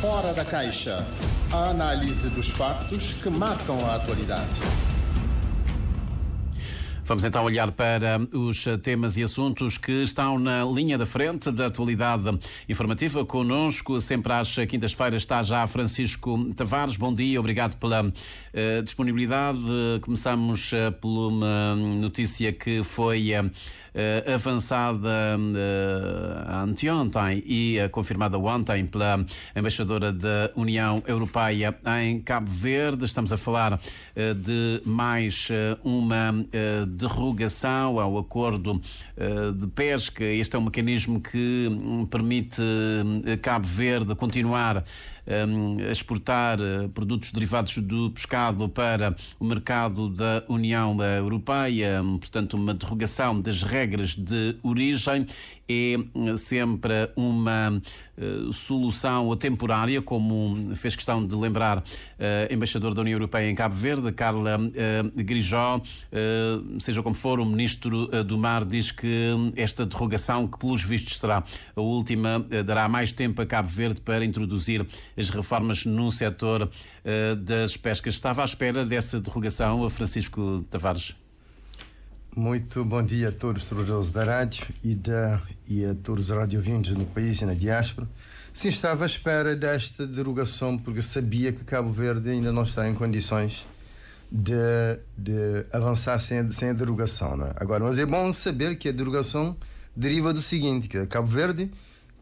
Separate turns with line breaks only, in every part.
Fora da Caixa. A análise dos factos que marcam a atualidade.
Vamos então olhar para os temas e assuntos que estão na linha da frente da atualidade informativa. Connosco, sempre às quintas-feiras, está já Francisco Tavares. Bom dia, obrigado pela disponibilidade. Começamos por uma notícia que foi avançada anteontem e confirmada ontem pela embaixadora da União Europeia em Cabo Verde. Estamos a falar de mais uma derrogação ao acordo de pesca. Este é um mecanismo que permite Cabo Verde continuar a exportar produtos derivados do pescado para o mercado da União Europeia, portanto uma derrogação das regras de origem. É sempre uma solução temporária, como fez questão de lembrar a embaixadora da União Europeia em Cabo Verde, Carla Grijó. Seja como for, o ministro do Mar diz que esta derrogação, que pelos vistos será a última, dará mais tempo a Cabo Verde para introduzir as reformas no setor das pescas. Estava à espera dessa derrogação, Francisco Tavares?
Muito bom dia a todos os trabalhadores da rádio e a todos os radiovintes no país e na diáspora. Sim, estava à espera desta derogação porque sabia que Cabo Verde ainda não está em condições de avançar sem a derogação, não é? Agora, mas é bom saber que a derogação deriva do seguinte, que Cabo Verde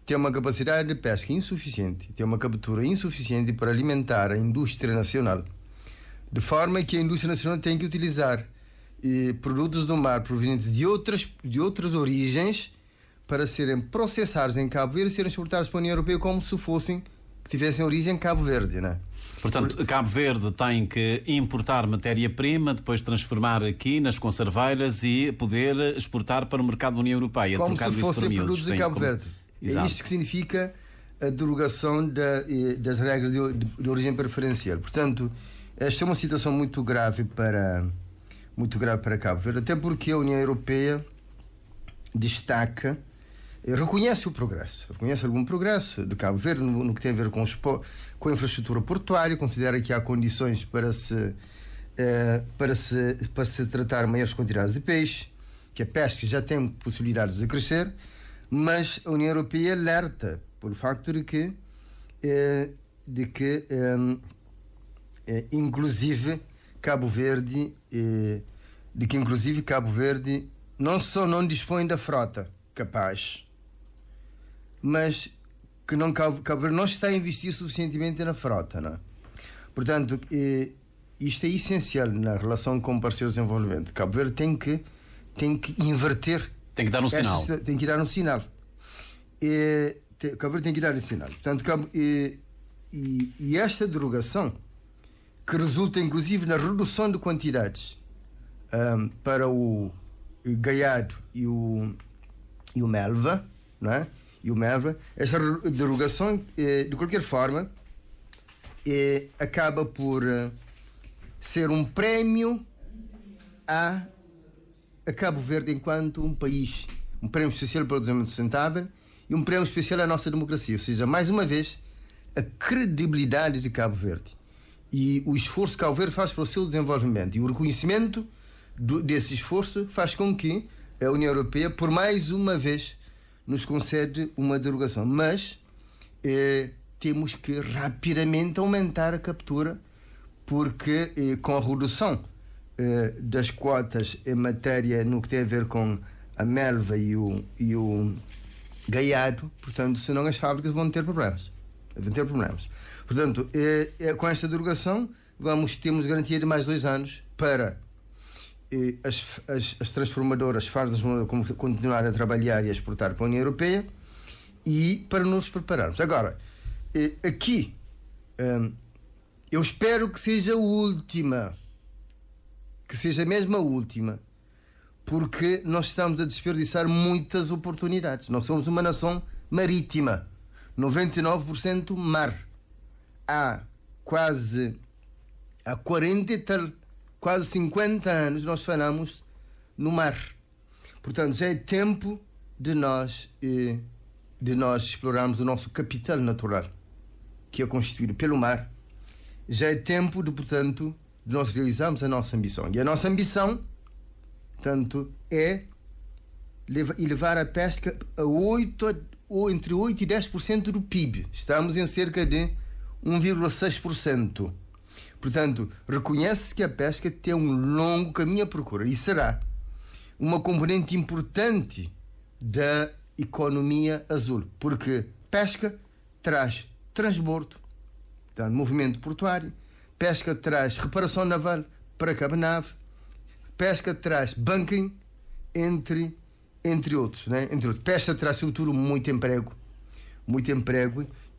tem uma capacidade de pesca insuficiente, tem uma captura insuficiente para alimentar a indústria nacional, de forma que a indústria nacional tem que utilizar produtos do mar provenientes de outras origens para serem processados em Cabo Verde e serem exportados para a União Europeia como se tivessem origem em Cabo Verde, não é?
Portanto, Cabo Verde tem que importar matéria-prima, depois transformar aqui nas conserveiras e poder exportar para o mercado da União Europeia.
Como se fossem produtos de Cabo Verde.
Exato.
É isto que significa a derogação das regras de origem preferencial. Portanto, esta é uma situação muito grave para Cabo Verde, até porque a União Europeia destaca, reconhece algum progresso de Cabo Verde no que tem a ver com a infraestrutura portuária, considera que há condições para se tratar maiores quantidades de peixe, que a pesca já tem possibilidades de crescer, mas a União Europeia alerta pelo facto de que inclusive Cabo Verde não só não dispõe da frota capaz, mas que Cabo Verde não está a investir suficientemente na frota, não é? Portanto, isto é essencial na relação com parceiros de desenvolvimento. Cabo Verde tem que inverter.
Tem que dar um sinal.
Tem que dar um sinal. Cabo Verde tem que dar um sinal. Portanto, e esta derogação, que resulta inclusive na redução de quantidades para o gaiado e o melva, não é? Esta derogação, de qualquer forma, acaba por ser um prémio a Cabo Verde enquanto um país, um prémio especial para o desenvolvimento sustentável e um prémio especial à nossa democracia, ou seja, mais uma vez, a credibilidade de Cabo Verde e o esforço que Cabo Verde faz para o seu desenvolvimento, e o reconhecimento desse esforço faz com que a União Europeia, por mais uma vez, nos concede uma derogação. Mas temos que rapidamente aumentar a captura, porque com a redução das quotas em matéria no que tem a ver com a melva e o gaiado, portanto, senão as fábricas vão ter problemas. Portanto, com esta derogação temos garantia de mais 2 anos para as transformadoras, fardas, continuar a trabalhar e a exportar para a União Europeia e para nos prepararmos. Agora, aqui, eu espero que seja a última, que seja mesmo a última, porque nós estamos a desperdiçar muitas oportunidades. Nós somos uma nação marítima, 99% mar. Há 40 e tal, quase 50 anos nós falamos no mar. Portanto, já é tempo de nós explorarmos o nosso capital natural. que é constituído pelo mar, já é tempo de, portanto, de nós realizarmos a nossa ambição. E a nossa ambição, portanto, é elevar a pesca a entre 8% e 10% do PIB. Estamos em cerca de 1,6%. Portanto, reconhece-se que a pesca tem um longo caminho a percorrer e será uma componente importante da economia azul, porque pesca traz transbordo, portanto, movimento portuário, pesca traz reparação naval para cabenave, pesca traz bunkering, entre outros, né? Entre outros. Pesca traz, sobretudo, muito emprego,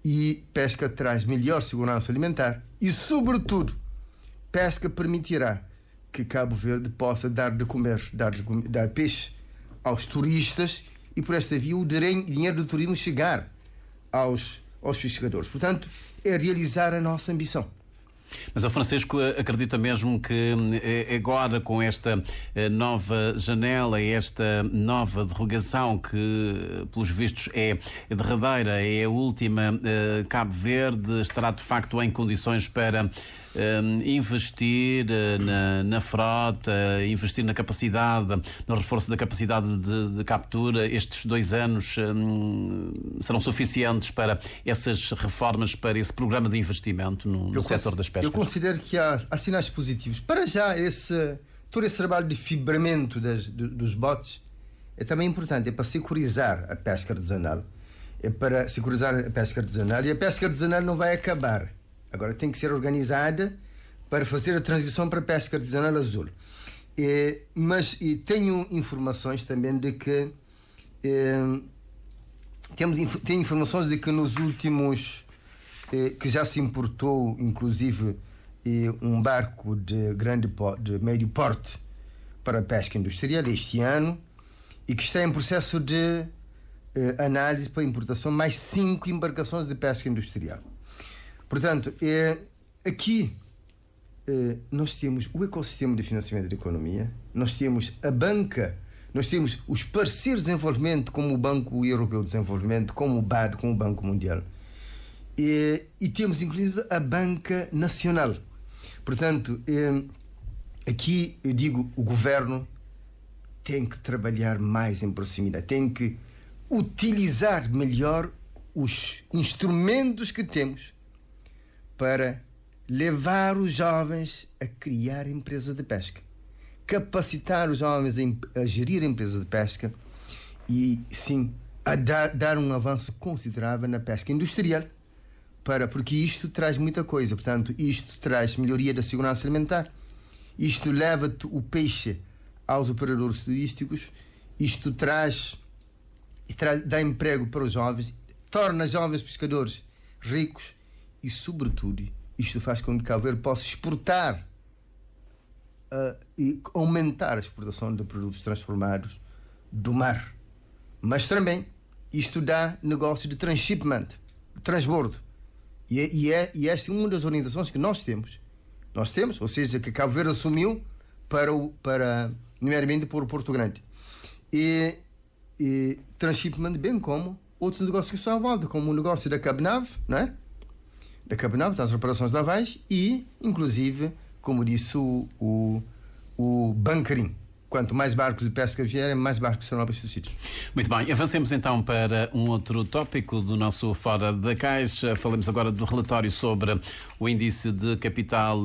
e pesca traz melhor segurança alimentar e, sobretudo, pesca permitirá que Cabo Verde possa dar de comer, dar peixe aos turistas e, por esta via, o dinheiro do turismo chegar aos pescadores. Portanto, é realizar a nossa ambição.
Mas o Francisco acredita mesmo que agora, com esta nova janela, esta nova derrogação, que pelos vistos é derradeira, é a última, Cabo Verde estará de facto em condições para investir na frota, investir na capacidade, no reforço da capacidade de captura? Estes 2 anos serão suficientes para essas reformas, para esse programa de investimento no setor das pescas?
Eu considero que há sinais positivos. Para já, todo esse trabalho de fibramento dos botes é também importante, é para securizar a pesca artesanal. E a pesca artesanal não vai acabar. Agora tem que ser organizada para fazer a transição para a pesca artesanal azul. Mas tenho informações também de que tenho informações de que nos últimos que já se importou, inclusive, um barco de médio porte para a pesca industrial este ano, e que está em processo de análise para importação mais 5 embarcações de pesca industrial. Portanto, aqui nós temos o ecossistema de financiamento da economia, nós temos a banca, nós temos os parceiros de desenvolvimento, como o Banco Europeu de Desenvolvimento, como o BAD, como o Banco Mundial. E temos, inclusive, a banca nacional. Portanto, aqui eu digo, o governo tem que trabalhar mais em proximidade, tem que utilizar melhor os instrumentos que temos para levar os jovens a criar empresa de pesca, capacitar os jovens a gerir a empresa de pesca e, sim, a dar um avanço considerável na pesca industrial, porque isto traz muita coisa. Portanto, isto traz melhoria da segurança alimentar, isto leva o peixe aos operadores turísticos, isto dá emprego para os jovens, torna jovens pescadores ricos e, sobretudo, isto faz com que Cabo Verde possa exportar e aumentar a exportação de produtos transformados do mar. Mas também isto dá negócio de transshipment, de transbordo. E esta é uma das orientações que nós temos, ou seja, que Cabo Verde assumiu primeiramente para o Porto Grande. E transshipment, bem como outros negócios que são à volta, como o negócio da cabenave, não é? Da cabenave, das reparações navais e, inclusive, como disse o bunkering. Quanto mais barcos de pesca vierem, mais barcos serão abastecidos.
Muito bem, avancemos então para um outro tópico do nosso Fora da Caixa. Falamos agora do relatório sobre o Índice de Capital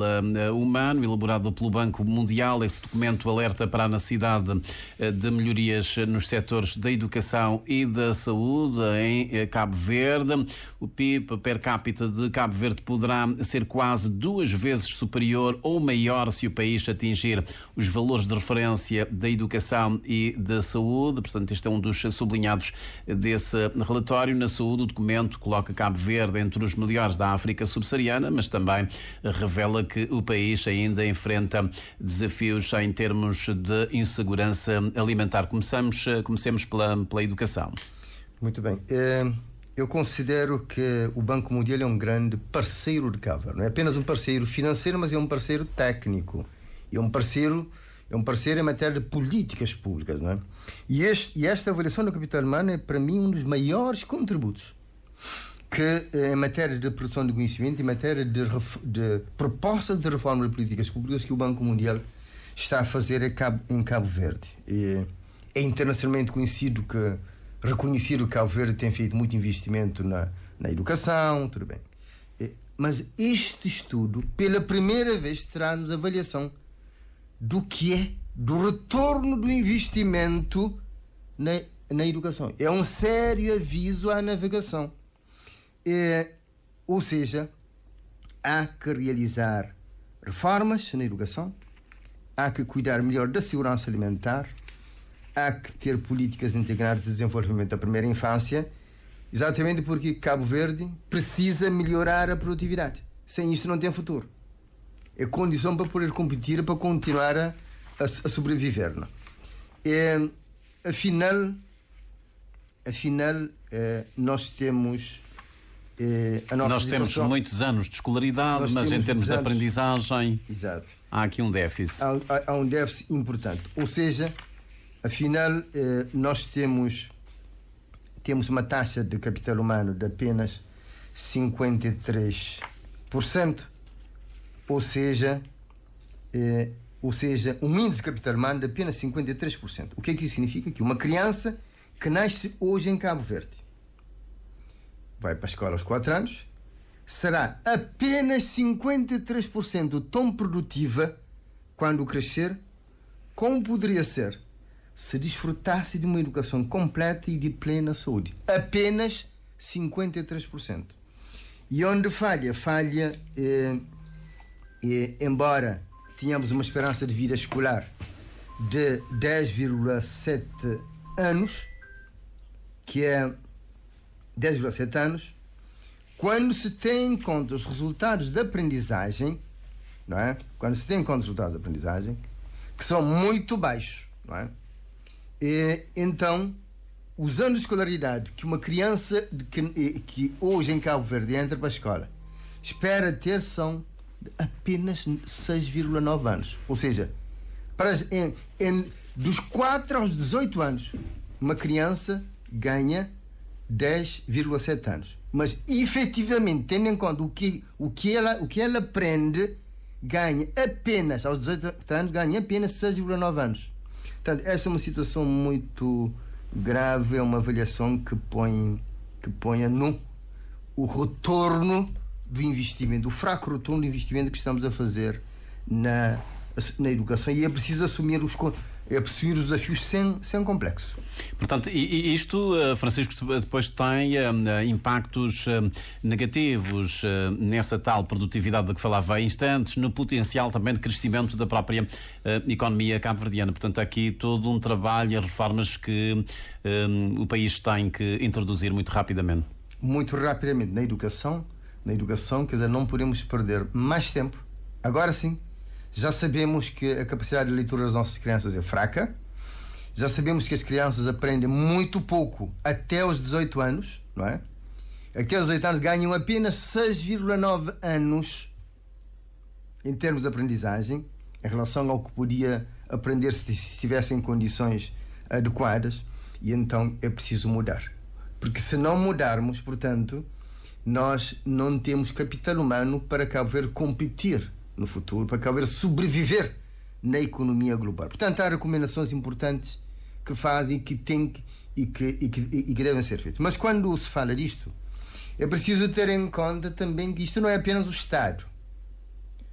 Humano, elaborado pelo Banco Mundial. Esse documento alerta para a necessidade de melhorias nos setores da educação e da saúde em Cabo Verde. O PIB per capita de Cabo Verde poderá ser quase 2 vezes superior ou maior se o país atingir os valores de referência da educação e da saúde. Portanto, este é um dos sublinhados desse relatório. Na saúde, o documento coloca Cabo Verde entre os melhores da África subsaariana, mas também revela que o país ainda enfrenta desafios em termos de insegurança alimentar. Comecemos pela educação.
Muito bem. Eu considero que o Banco Mundial é um grande parceiro de Cabo Verde. Não é apenas um parceiro financeiro, mas é um parceiro técnico. É um parceiro em matéria de políticas públicas, não é? E esta avaliação do capital humano é, para mim, um dos maiores contributos que em matéria de produção de conhecimento, em matéria de proposta de reforma de políticas públicas que o Banco Mundial está a fazer em Cabo Verde. É internacionalmente reconhecido que Cabo Verde tem feito muito investimento na educação, tudo bem. Mas este estudo, pela primeira vez, traz-nos avaliação do retorno do investimento na educação. É um sério aviso à navegação. Ou seja, há que realizar reformas na educação, há que cuidar melhor da segurança alimentar, há que ter políticas integradas de desenvolvimento da primeira infância, exatamente porque Cabo Verde precisa melhorar a produtividade. Sem isto não tem futuro. É condição para poder competir, para continuar a sobreviver. Não? Afinal, nós temos a nossa
Nós temos muitos anos de escolaridade, mas em termos de aprendizagem,
exato,
há aqui um déficit.
Há um déficit importante. Ou seja, afinal, nós temos uma taxa de capital humano de apenas 53%, ou seja, um índice de capital humano de apenas 53%. O que é que isso significa? Que uma criança que nasce hoje em Cabo Verde vai para a escola aos 4 anos, será apenas 53% tão produtiva quando crescer como poderia ser se desfrutasse de uma educação completa e de plena saúde. Apenas 53%. E onde falha, embora tenhamos uma esperança de vida escolar de 10,7 anos, que é 10,7 anos, quando se tem em conta os resultados da aprendizagem, não é? Quando se tem em conta os resultados da aprendizagem, que são muito baixos, não é? Então, os anos de escolaridade que uma criança que hoje em Cabo Verde entra para a escola espera ter são de apenas 6,9 anos. Ou seja, dos 4 aos 18 anos, uma criança ganha 10,7 anos. Mas, efetivamente, tendo em conta o que ela aprende, ganha apenas, aos 18 anos, ganha apenas 6,9 anos. Portanto, essa é uma situação muito grave, é uma avaliação que põe a nu o retorno do investimento, o fraco retorno do investimento que estamos a fazer na educação, e é preciso assumir os desafios sem complexo.
Portanto, e isto, Francisco, depois tem impactos negativos nessa tal produtividade de que falava há instantes, no potencial também de crescimento da própria economia cabo-verdiana. Portanto, aqui todo um trabalho e reformas que o país tem que introduzir muito rapidamente. Muito rapidamente.
Na educação, quer dizer, não podemos perder mais tempo. Agora sim, já sabemos que a capacidade de leitura das nossas crianças é fraca. Já sabemos que as crianças aprendem muito pouco até aos 18 anos, não é? Até aos 18 anos ganham apenas 6,9 anos em termos de aprendizagem, em relação ao que podia aprender se estivessem em condições adequadas. E então é preciso mudar. Porque se não mudarmos, portanto, nós não temos capital humano para Cabo Verde competir no futuro, para Cabo Verde sobreviver na economia global. Portanto, há recomendações importantes que fazem e que devem ser feitas. Mas quando se fala disto, é preciso ter em conta também que isto não é apenas o Estado.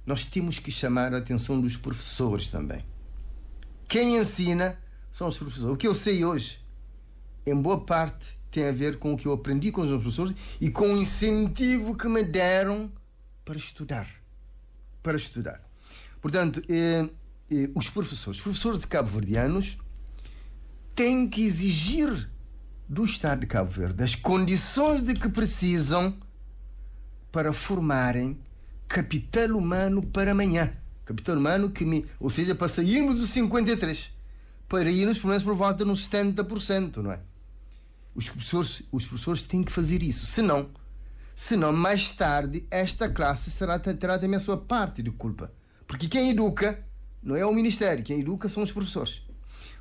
Nós temos que chamar a atenção dos professores também. Quem ensina são os professores. O que eu sei hoje, em boa parte, tem a ver com o que eu aprendi com os meus professores e com o incentivo que me deram para estudar. Portanto, os professores de cabo-verdianos têm que exigir do Estado de Cabo Verde as condições de que precisam para formarem capital humano para amanhã. Capital humano ou seja, para sairmos dos 53%, para irmos pelo menos por volta nos 70%, não é? Os professores têm que fazer isso. Senão mais tarde esta classe terá também a sua parte de culpa. Porque quem educa não é o Ministério, quem educa são os professores.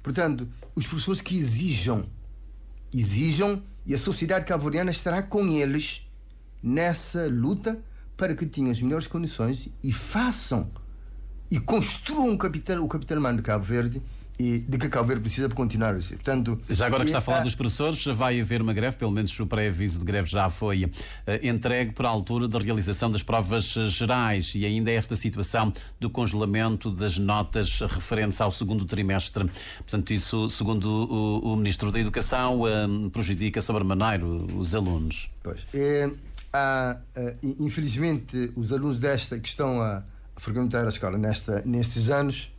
Portanto, os professores que exijam, e a sociedade cabo-verdiana estará com eles nessa luta para que tenham as melhores condições e façam e construam o capital humano de Cabo Verde e de que Cabo Verde precisa para continuar a ser. Portanto,
já agora que está a falar dos professores, vai haver uma greve, pelo menos o pré-aviso de greve já foi entregue para a altura da realização das provas gerais, e ainda esta situação do congelamento das notas referentes ao segundo trimestre. Portanto, isso, segundo o Ministro da Educação, prejudica sobremaneiro os alunos.
Pois. Infelizmente, os alunos que estão a frequentar a escola nestes anos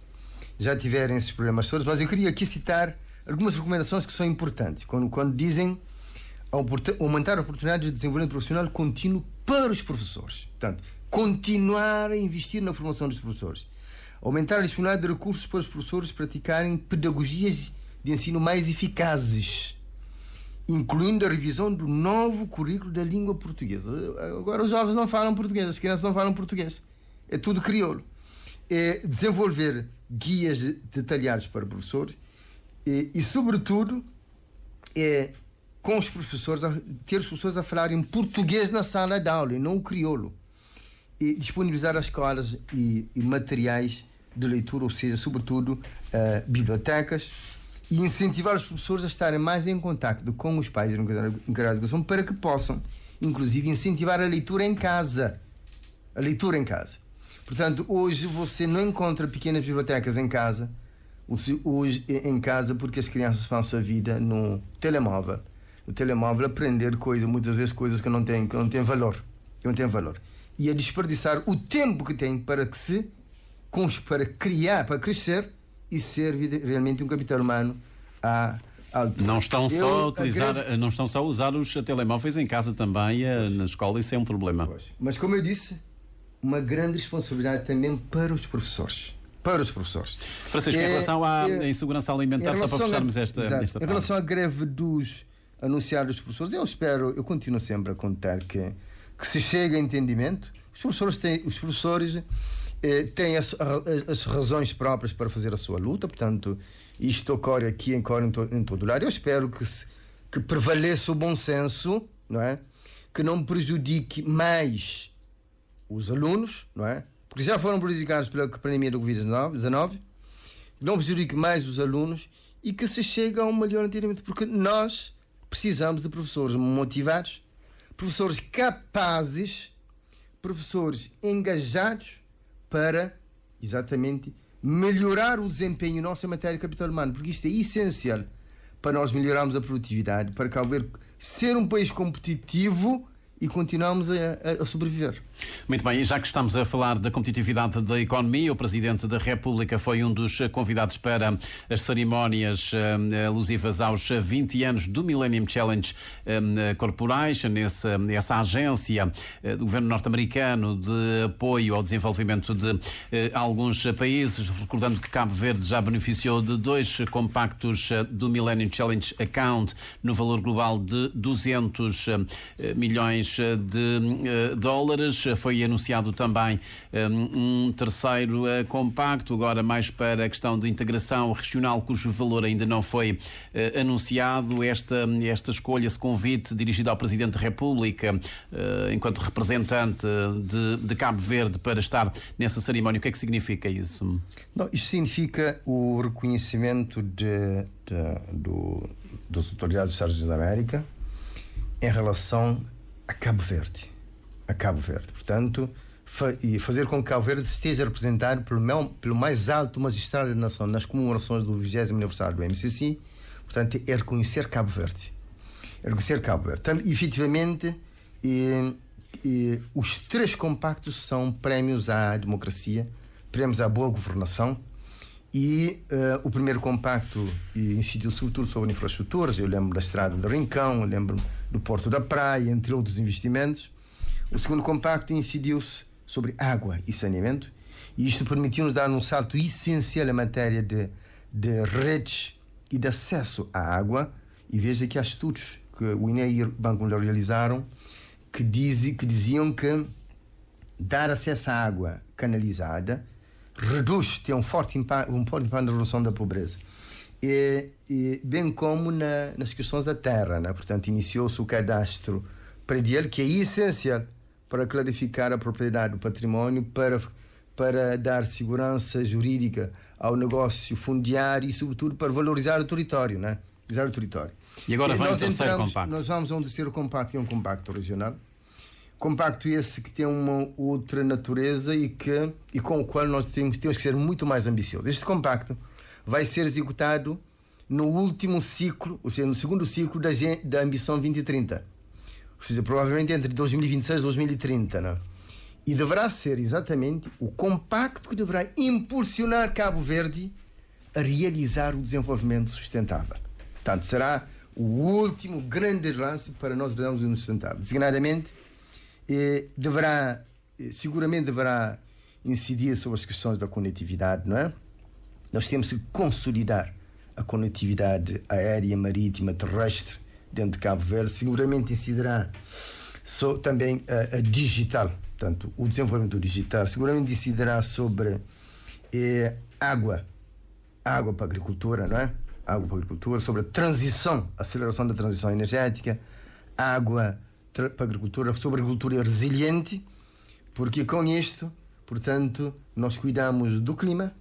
já tiveram esses problemas todos, mas eu queria aqui citar algumas recomendações que são importantes quando dizem aumentar a oportunidade de desenvolvimento profissional contínuo para os professores. Portanto, continuar a investir na formação dos professores, aumentar a disponibilidade de recursos para os professores praticarem pedagogias de ensino mais eficazes, incluindo a revisão do novo currículo da língua portuguesa. Agora os jovens não falam português, as crianças não falam português, é tudo crioulo. Desenvolver guias detalhados para professores e sobretudo, com os professores, ter os professores a falarem português na sala de aula e não o crioulo. E disponibilizar as escolas e materiais de leitura, ou seja, sobretudo bibliotecas, e incentivar os professores a estarem mais em contacto com os pais encarregados de educação para que possam, inclusive, incentivar a leitura em casa. A leitura em casa. Portanto, hoje você não encontra pequenas bibliotecas em casa, porque as crianças passam a vida no telemóvel. No telemóvel aprender coisas, muitas vezes coisas que não têm valor. Que não têm valor. E a desperdiçar o tempo que tem para criar, para crescer e ser realmente um capital humano à altura.
Não estão só a usar os telemóveis em casa também, na escola, isso é um problema.
Pois. Mas como eu disse, uma grande responsabilidade também para os professores.
Francisco, em relação à insegurança alimentar, só para fecharmos esta parte.
Em relação à greve dos anunciados professores, eu continuo sempre a contar que se chega a entendimento. Os professores têm as razões próprias para fazer a sua luta, portanto, isto ocorre em todo o lado. Eu espero que prevaleça o bom senso, não é? Que não prejudique mais os alunos, não é? Porque já foram prejudicados pela pandemia do Covid-19, não prejudique mais os alunos e que se chegue a um melhor entendimento, porque nós precisamos de professores motivados, professores capazes, professores engajados para, exatamente, melhorar o desempenho nosso em matéria de capital humano, porque isto é essencial para nós melhorarmos a produtividade, para Cabo Verde ser um país competitivo e continuamos a sobreviver.
Muito bem, e já que estamos a falar da competitividade da economia, o Presidente da República foi um dos convidados para as cerimónias alusivas aos 20 anos do Millennium Challenge Corporation, essa agência do governo norte-americano de apoio ao desenvolvimento de alguns países, recordando que Cabo Verde já beneficiou de 2 compactos do Millennium Challenge Account no valor global de 200 milhões de dólares. Foi anunciado também um terceiro compacto, agora mais para a questão de integração regional, cujo valor ainda não foi anunciado. Esta escolha, esse convite dirigido ao Presidente da República, enquanto representante de Cabo Verde, para estar nessa cerimónia, o que é que significa isso?
Não, isto significa o reconhecimento das autoridades dos Estados Unidos da América em relação a Cabo Verde. Portanto, e fazer com que Cabo Verde esteja representado pelo mais alto magistrado da nação nas comemorações do 20º aniversário do MCC. Portanto, é reconhecer Cabo Verde. Então, efetivamente, os 3 compactos são prémios à democracia, prémios à boa governação, e o primeiro compacto incidiu sobretudo sobre infraestruturas. Eu lembro da estrada de Rincão, eu lembro do Porto da Praia, entre outros investimentos. O segundo compacto incidiu-se sobre água e saneamento, e isto permitiu-nos dar um salto essencial em matéria de redes e de acesso à água. E veja que há estudos que o INE e o Banco Mundial realizaram que diziam que dar acesso à água canalizada tem um forte impacto na redução da pobreza. Bem como nas questões da terra, né? Portanto, iniciou-se o cadastro predial, que é essencial para clarificar a propriedade do património, para dar segurança jurídica ao negócio fundiário e, sobretudo, para valorizar o território, né? Valorizar o território.
E agora vem o terceiro compacto.
Nós vamos a um terceiro compacto, que é um compacto regional. Compacto esse que tem uma outra natureza e com o qual nós temos que ser muito mais ambiciosos. Este compacto vai ser executado no último ciclo, ou seja, no segundo ciclo da Ambição 2030. Ou seja, provavelmente entre 2026 e 2030, né? E deverá ser exatamente o compacto que deverá impulsionar Cabo Verde a realizar o desenvolvimento sustentável. Portanto, será o último grande lance para nós realizarmos o sustentável. Designadamente, seguramente deverá incidir sobre as questões da conectividade, não é? Nós temos que consolidar a conectividade aérea, marítima, terrestre dentro de Cabo Verde. Seguramente incidirá também a digital. Portanto, o desenvolvimento digital seguramente incidirá sobre água para a agricultura, não é? Água para a agricultura, sobre a transição, a aceleração da transição energética, água para a agricultura, sobre a agricultura resiliente, porque com isto, portanto, nós cuidamos do clima,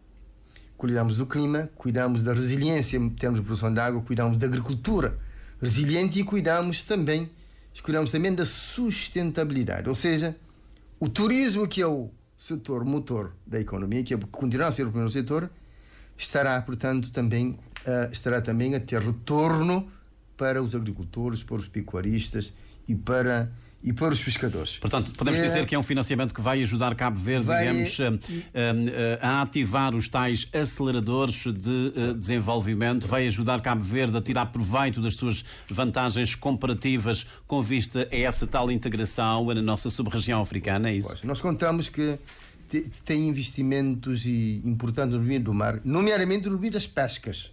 cuidamos da resiliência em termos de produção de água, cuidamos da agricultura resiliente e cuidamos também da sustentabilidade, ou seja, o turismo, que é o setor motor da economia, que continuará a ser o primeiro setor, estará, portanto, também a ter retorno para os agricultores, para os pecuaristas e para os pescadores.
Portanto, podemos dizer que é um financiamento que vai ajudar Cabo Verde, a ativar os tais aceleradores de desenvolvimento, vai ajudar Cabo Verde a tirar proveito das suas vantagens comparativas com vista a essa tal integração na nossa sub-região africana, é isso?
Pois, nós contamos que tem investimentos importantes no domínio do mar, nomeadamente no domínio das pescas,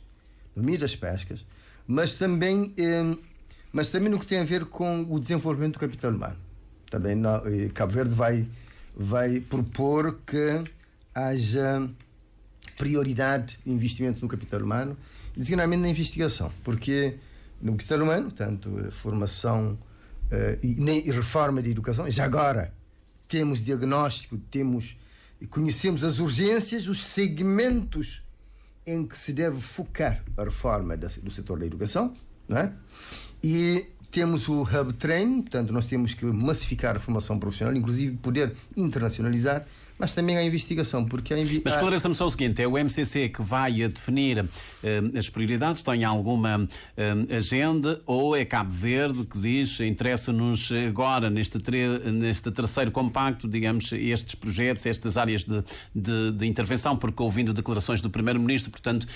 mas também no que tem a ver com o desenvolvimento do capital humano. Também Cabo Verde vai propor que haja prioridade de investimento no capital humano, designadamente na investigação, porque no capital humano, tanto formação e reforma da educação, já agora temos diagnóstico, conhecemos as urgências, os segmentos em que se deve focar a reforma do setor da educação, não é? E temos o Hub Training, portanto, nós temos que massificar a formação profissional, inclusive poder internacionalizar, mas também a investigação, porque
Mas esclareça-me só o seguinte, é o MCC que vai definir as prioridades, tem alguma agenda, ou é Cabo Verde que diz, interessa-nos agora, neste terceiro compacto, digamos, estes projetos, estas áreas de intervenção, porque ouvindo declarações do Primeiro-Ministro, portanto,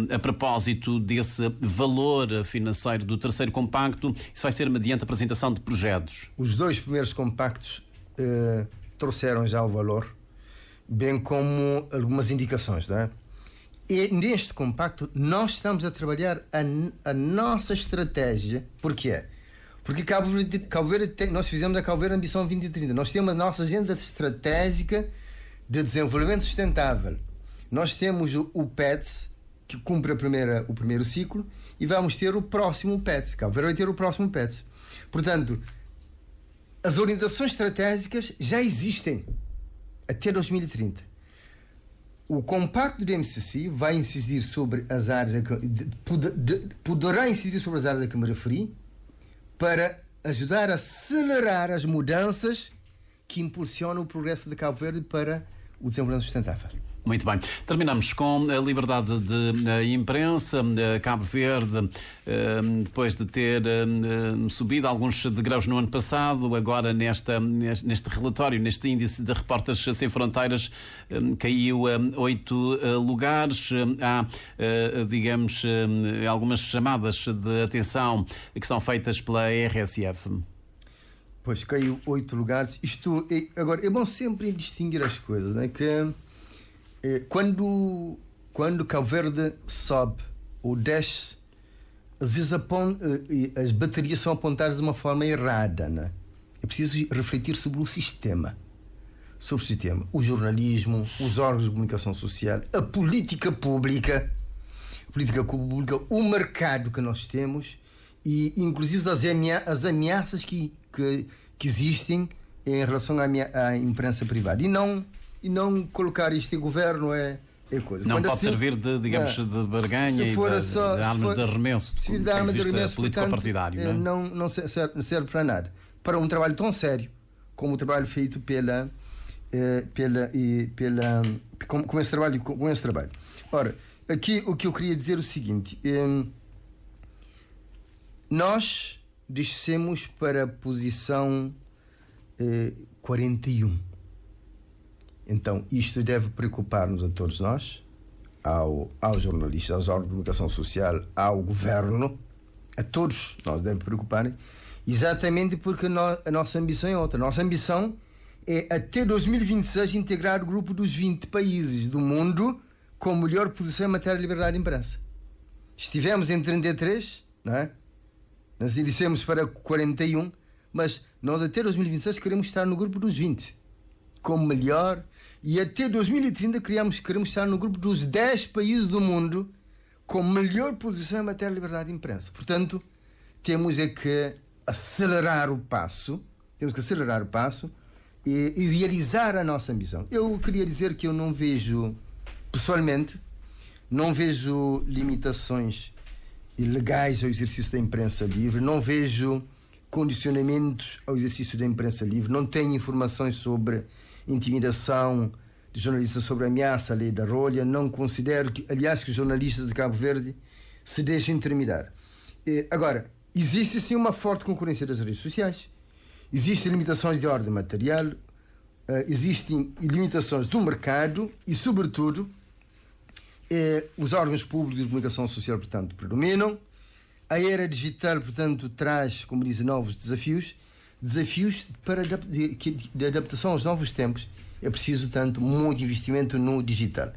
a propósito desse valor financeiro do terceiro compacto, isso vai ser mediante a apresentação de projetos.
Os dois primeiros compactos trouxeram já o valor, bem como algumas indicações, não é? E neste compacto nós estamos a trabalhar a nossa estratégia. Porquê? Porque nós fizemos a Cabo Verde Ambição 2030. Nós temos a nossa agenda estratégica de desenvolvimento sustentável. Nós temos o PETS, que cumpre o primeiro ciclo, e vamos ter o próximo PETS. Cabo Verde vai ter o próximo PETS. Portanto, as orientações estratégicas já existem até 2030. O compacto do MCC vai incidir sobre as áreas poderá incidir sobre as áreas a que me referi, para ajudar a acelerar as mudanças que impulsionam o progresso de Cabo Verde para o desenvolvimento sustentável.
Muito bem. Terminamos com a liberdade de imprensa. Cabo Verde, depois de ter subido alguns degraus no ano passado, agora neste relatório, neste índice de Repórteres Sem Fronteiras, caiu 8 lugares. Há, digamos, algumas chamadas de atenção que são feitas pela RSF.
Pois, caiu 8 lugares. Agora, é bom sempre distinguir as coisas, não é? Que quando Cabo Verde sobe ou desce, às vezes as baterias são apontadas de uma forma errada, né? É preciso refletir sobre o sistema, o jornalismo, os órgãos de comunicação social, a política pública, o mercado que nós temos e inclusive as ameaças que que existem em relação à imprensa privada. E não colocar isto em governo é coisa.
Não
Quando
pode
assim,
servir de, digamos, de barganha e de armas de arremesso, do ponto de vista político-partidário.
Não serve para nada. Para um trabalho tão sério como o trabalho feito com esse trabalho. Ora, aqui o que eu queria dizer é o seguinte: nós descemos para a posição 41. Então, isto deve preocupar-nos a todos nós, aos jornalistas, aos órgãos de comunicação social, ao governo, a todos nós deve preocupar, exatamente porque a nossa ambição é outra. A nossa ambição é, até 2026, integrar o grupo dos 20 países do mundo com melhor posição em matéria de liberdade de imprensa. Estivemos em 33, não é? Nós descemos para 41, mas nós até 2026 queremos estar no grupo dos 20, com melhor. E até 2030 queremos estar no grupo dos 10 países do mundo com melhor posição em matéria de liberdade de imprensa. Portanto, temos que acelerar o passo e realizar a nossa ambição. Eu queria dizer que eu não vejo, pessoalmente, limitações ilegais ao exercício da imprensa livre, não vejo condicionamentos ao exercício da imprensa livre, não tenho informações sobre intimidação de jornalistas, sobre ameaça à lei da rolha. Não considero que os jornalistas de Cabo Verde se deixem intimidar. Agora, existe sim uma forte concorrência das redes sociais, existem limitações de ordem material, existem limitações do mercado e, sobretudo, os órgãos públicos de comunicação social, portanto, predominam. A era digital, portanto, traz, como dizem, novos desafios de adaptação aos novos tempos. É preciso, tanto, muito investimento no digital.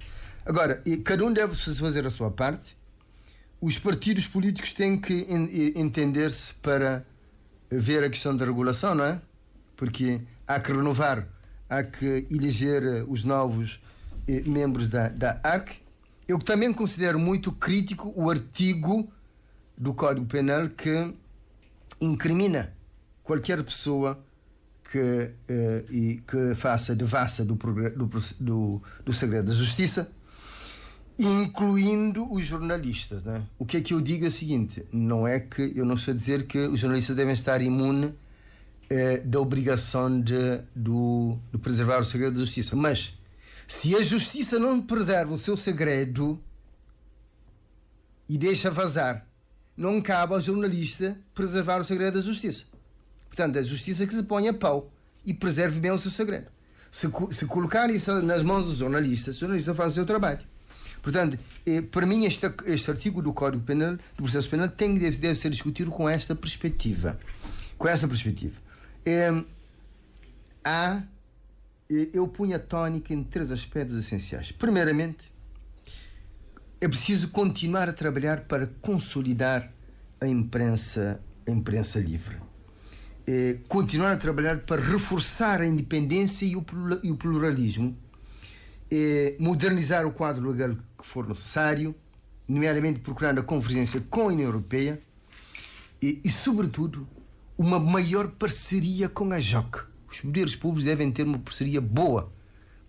Agora, cada um deve fazer a sua parte. Os partidos políticos têm que entender-se para ver a questão da regulação, não é? Porque há que renovar, há que eleger os novos membros da ARC. Eu também considero muito crítico o artigo do Código Penal que incrimina qualquer pessoa que devassa do segredo da justiça, incluindo os jornalistas, né? O que é que eu digo é o seguinte: não é que eu não estou a dizer que os jornalistas devem estar imunes da obrigação de preservar o segredo da justiça, mas se a justiça não preserva o seu segredo e deixa vazar, não cabe ao jornalista preservar o segredo da justiça. Portanto, a justiça que se põe a pau e preserve bem o seu segredo. Se colocar isso nas mãos dos jornalistas, os jornalistas fazem o seu trabalho. Portanto, para mim, este artigo do Código Penal, do Processo Penal, deve ser discutido com esta perspectiva. Eu punho a tónica em 3 aspectos essenciais. Primeiramente, é preciso continuar a trabalhar para consolidar a imprensa livre. Continuar a trabalhar para reforçar a independência e o pluralismo. Modernizar o quadro legal que for necessário, nomeadamente procurando a convergência com a União Europeia e, sobretudo, uma maior parceria com a JOC. Os poderes públicos devem ter uma parceria boa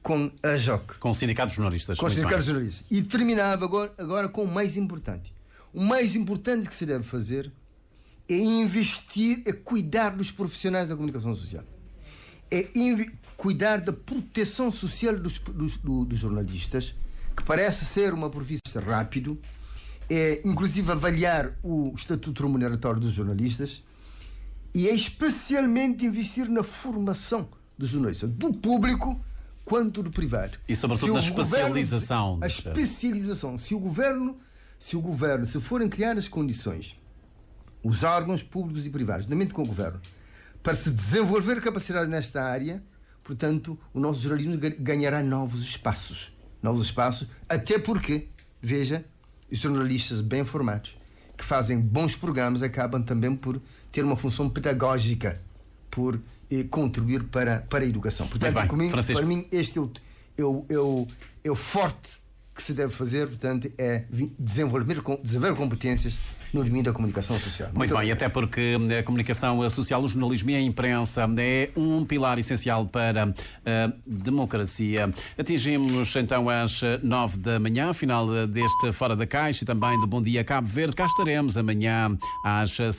com a JOC.
Com sindicatos jornalistas.
Com sindicatos jornalistas. E terminava agora com o mais importante. O mais importante que se deve fazer é investir, é cuidar dos profissionais da comunicação social. É cuidar da proteção social dos jornalistas, que parece ser uma profissão rápido. É, inclusive, avaliar o estatuto remuneratório dos jornalistas. E é especialmente investir na formação dos jornalistas, do público quanto do privado.
E sobretudo na especialização.
A especialização. Se forem criadas condições, os órgãos públicos e privados, juntamente com o governo, para se desenvolver capacidade nesta área, portanto, o nosso jornalismo ganhará novos espaços, até porque, veja, os jornalistas bem formados, que fazem bons programas, acabam também por ter uma função pedagógica, por contribuir para a educação. Portanto, para mim, este é o forte que se deve fazer, portanto, é desenvolver competências no domínio da comunicação social.
Muito bem, até porque a comunicação social, o jornalismo e a imprensa é um pilar essencial para a democracia. Atingimos então às 9 da manhã, final deste Fora da Caixa e também do Bom Dia Cabo Verde. Cá estaremos amanhã às 6.